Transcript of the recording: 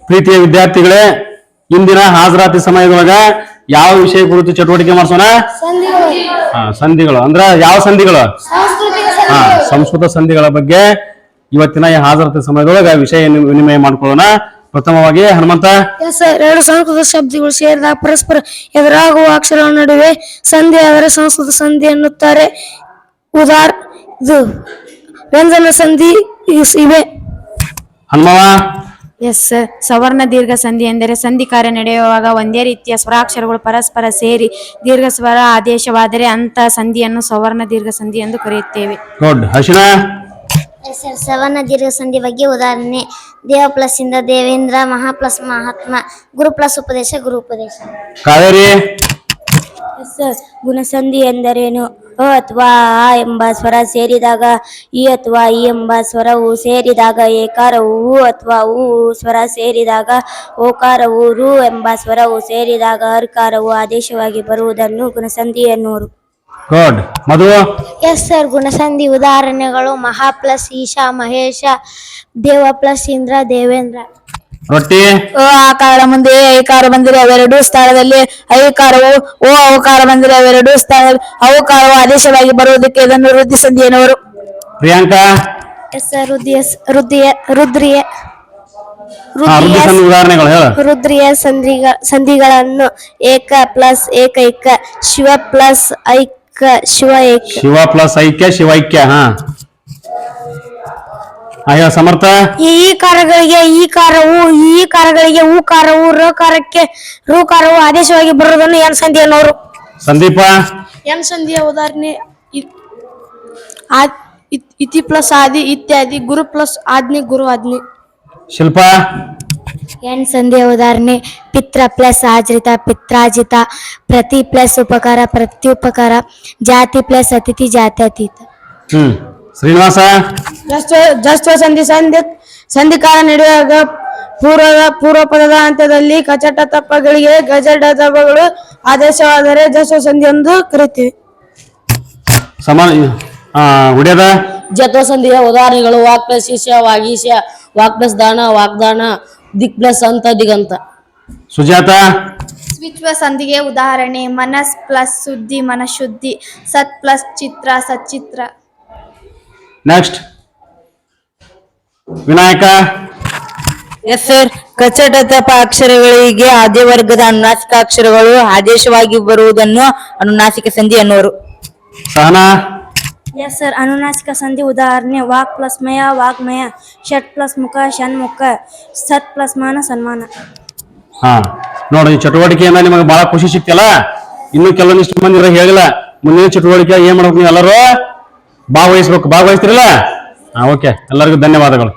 ಪ್ರೀತಿಯ ವಿದ್ಯಾರ್ಥಿಗಳೇ, ಇಂದಿನ ಹಾಜರಾತಿ ಸಮಯದೊಳಗ ಯಾವ ವಿಷಯ ಕುರಿತು ಚಟುವಟಿಕೆ ಮಾಡಿಸೋಣ? ಸಂಧಿಗಳು ಅಂದ್ರ ಯಾವ ಸಂಧಿಗಳು? ಸಂಸ್ಕೃತ ಸಂಧಿಗಳ ಬಗ್ಗೆ ಇವತ್ತಿನ ಈ ಹಾಜರಾತಿ ಸಮಯದೊಳಗ ವಿಷಯ ವಿನಿಮಯ ಮಾಡ್ಕೊಳ್ಳೋಣ. ಪ್ರಥಮವಾಗಿ ಹನುಮಂತ. ಎರಡು ಸಂಸ್ಕೃತ ಶಬ್ದಗಳು ಸೇರಿದಾಗ ಪರಸ್ಪರ ಎದುರಾಗುವ ಅಕ್ಷರಗಳ ನಡುವೆ ಸಂಧಿ ಆದರೆ ಸಂಸ್ಕೃತ ಸಂಧಿ ಎನ್ನುತ್ತಾರೆ. ವ್ಯಂಜನ ಸಂಧಿ ಇವೆ. ಹನುಮವ. ಸವರ್ಣ ದೀರ್ಘ ಸಂಧಿ ಎಂದರೆ ಸಂಧಿ ಕಾರ್ಯ ನಡೆಯುವಾಗ ಒಂದೇ ರೀತಿಯ ಸ್ವರಾಕ್ಷರಗಳು ಪರಸ್ಪರ ಸೇರಿ ದೀರ್ಘ ಸ್ವರ ಆದೇಶವಾದರೆ ಅಂತ ಸಂಧಿಯನ್ನು ಸವರ್ಣ ದೀರ್ಘ ಸಂಧಿ ಎಂದು ಕರೆಯುತ್ತೇವೆ. ಸವರ್ಣ ದೀರ್ಘ ಸಂಧಿ ಬಗ್ಗೆ ಉದಾಹರಣೆ: ದೇವ ಪ್ಲಸ್ ಇಂದ ದೇವೇಂದ್ರ, ಮಹಾ ಪ್ಲಸ್ ಮಹಾತ್ಮ, ಗುರು ಪ್ಲಸ್ ಉಪದೇಶ ಗುರು ಉಪದೇಶ. ಕಾವೇರಿ. ಗುಣಸಂಧಿ ಎಂದರೇನು? ಅ ಅಥವಾ ಆ ಎಂಬ ಸ್ವರ ಸೇರಿದಾಗ ಇ ಅಥವಾ ಈ ಎಂಬ ಸ್ವರವು ಸೇರಿದಾಗ ಏಕಾರವು, ಉ ಅಥವಾ ಉ ಸ್ವರ ಸೇರಿದಾಗ ಓಕಾರವು, ರು ಎಂಬ ಸ್ವರವು ಸೇರಿದಾಗ ಅರ್ಕಾರವು ಆದೇಶವಾಗಿ ಬರುವುದನ್ನು ಗುಣಸಂಧಿ ಎನ್ನುವರು. ಗುಣಸಂಧಿ ಉದಾಹರಣೆಗಳು: ಮಹಾ ಪ್ಲಸ್ ಈಶಾ ಮಹೇಶ, ದೇವ ಪ್ಲಸ್ ಇಂದ್ರ ದೇವೇಂದ್ರ. ಆಕಾರ ಮುಂದೆ ಐಕಾರ ಬಂದರೆ ಅವೆರಡು ಸ್ಥಳದಲ್ಲಿ ಐಕಾರವು, ಓ ಅವಕಾರ ಬಂದರೆ ಅವೆರಡು ಸ್ಥಳದಲ್ಲಿ ಅವಕಾರವು ಆದೇಶವಾಗಿ ಬರುವುದಕ್ಕೆ ಇದನ್ನು ವೃದ್ಧಿ ಸಂಧಿ ಎನ್ನುವರು. ಪ್ರಿಯಾಂಕಾ. ರುದ್ರಿಯ ಸಂಧಿಗಳನ್ನು ಏಕ ಪ್ಲಸ್ ಏಕೈಕ, ಶಿವ ಪ್ಲಸ್ ಐಕ ಶಿವ ಏಕ, ಶಿವ ಪ್ಲಸ್ ಐಕ್ಯ ಶಿವೈಕ್ಯ. ಸಮರ್ಥ. ಈ ಕಾರಗಳಿಗೆ ಈ ಕಾರವು, ಈ ಕಾರಗಳಿಗೆ ಹೂಕಾರವು, ರಕಾರಕ್ಕೆ ಋಕಾರವು ಆದೇಶವಾಗಿ ಬರುವುದನ್ನು ಎನ್ ಸಂಧಿ ಅನ್ನೋರು. ಸಂದೀಪ. ಎನ್ ಸಂಧಿಯ ಉದಾಹರಣೆ: ಇತಿ ಪ್ಲಸ್ ಆದಿ ಇತ್ಯಾದಿ, ಗುರು ಪ್ಲಸ್ ಆಜ್ಞೆ ಗುರು ಆಜ್ಞೆ. ಶಿಲ್ಪ. ಎನ್ ಸಂಧಿಯ ಉದಾಹರಣೆ: ಪಿತ್ರ ಪ್ಲಸ್ ಆಜ್ರಿತ ಪಿತ್ರಾಜಿತ, ಪ್ರತಿ ಪ್ಲಸ್ ಉಪಕಾರ ಪ್ರತ್ಯುಪಕಾರ, ಜಾತಿ ಪ್ಲಸ್ ಅತಿಥಿ ಜಾತ್ಯತೀತ. ಶ್ರೀನಿವಾಸ. ಜಸ್ವ ಸಂಧಿ ಸಂಧಿಕಾರ ನಡೆಯುವಾಗ ಪೂರ್ವ ಪದದ ಅಂತ್ಯದಲ್ಲಿ ಕಚಟ ತಪ್ಪಗಳಿಗೆ ಗಜಡ ತಪ್ಪಗಳು ಆದೇಶವಾದರೆ ಜಸ್ವ ಸಂಧಿ ಎಂದು ಕರೆಯುತ್ತೇವೆ. ಜತ್ವ ಸಂಧಿಯ ಉದಾಹರಣೆಗಳು: ವಾಕ್ ಪ್ಲಸ್ ಈಶ ವಾಗೀಶ, ವಾಕ್ ಪ್ಲಸ್ ದಾನ ವಾಗ್ದಾನ, ದಿಕ್ ಪ್ಲಸ್ ಅಂತ ದಿಗಂತ. ಸುಜಾತ. ಸ್ವಿಚ್ವ ಸಂಧಿಗೆ ಉದಾಹರಣೆ: ಮನಸ್ ಪ್ಲಸ್ ಸುದ್ದಿ ಮನಶುದ್ಧಿ, ಸತ್ ಪ್ಲಸ್ ಚಿತ್ರ ಸಚ್ಚಿತ್ರ. ನೆಕ್ಸ್ಟ್ ವಿನಾಯಕ. ಕಚಟ ತಪ ಅಕ್ಷರಗಳಿಗೆ ಆದ್ಯ ವರ್ಗದ ಅನುನಾಸಿಕ ಅಕ್ಷರಗಳು ಆದೇಶವಾಗಿ ಬರುವುದನ್ನು ಅನುನಾಸಿಕ ಸಂಧಿ ಎನ್ನುವರು. ಸಹನಾ. ಅನುನಾಸಿಕ ಸಂಧಿ ಉದಾಹರಣೆ: ವಾಕ್ ಪ್ಲಸ್ ಮಯ ವಾಗ್ಮಯ, ಷಟ್ ಪ್ಲಸ್ ಮುಖ ಷಣ್ಮುಖ, ಸತ್ ಪ್ಲಸ್ ಮಾನ ಸನ್ಮಾನ. ನೋಡಿ, ಈ ಚಟುವಟಿಕೆಯಿಂದ ನಿಮಗೆ ಬಹಳ ಖುಷಿ ಸಿಕ್ತಲ್ಲ. ಇನ್ನು ಕೆಲವೊಂದಿಷ್ಟು ಮಂದಿ ಹೇಳಿಲ್ಲ. ಮುಂದಿನ ಚಟುವಟಿಕೆ ಏನ್ ಮಾಡ್ಬೇಕು? ನೀವು ಎಲ್ಲರೂ ಭಾಗವಹಿಸ್ಬೇಕು. ಭಾಗವಹಿಸ್ತಿರಲ್ಲ? ಓಕೆ, ಎಲ್ಲರಿಗೂ ಧನ್ಯವಾದಗಳು.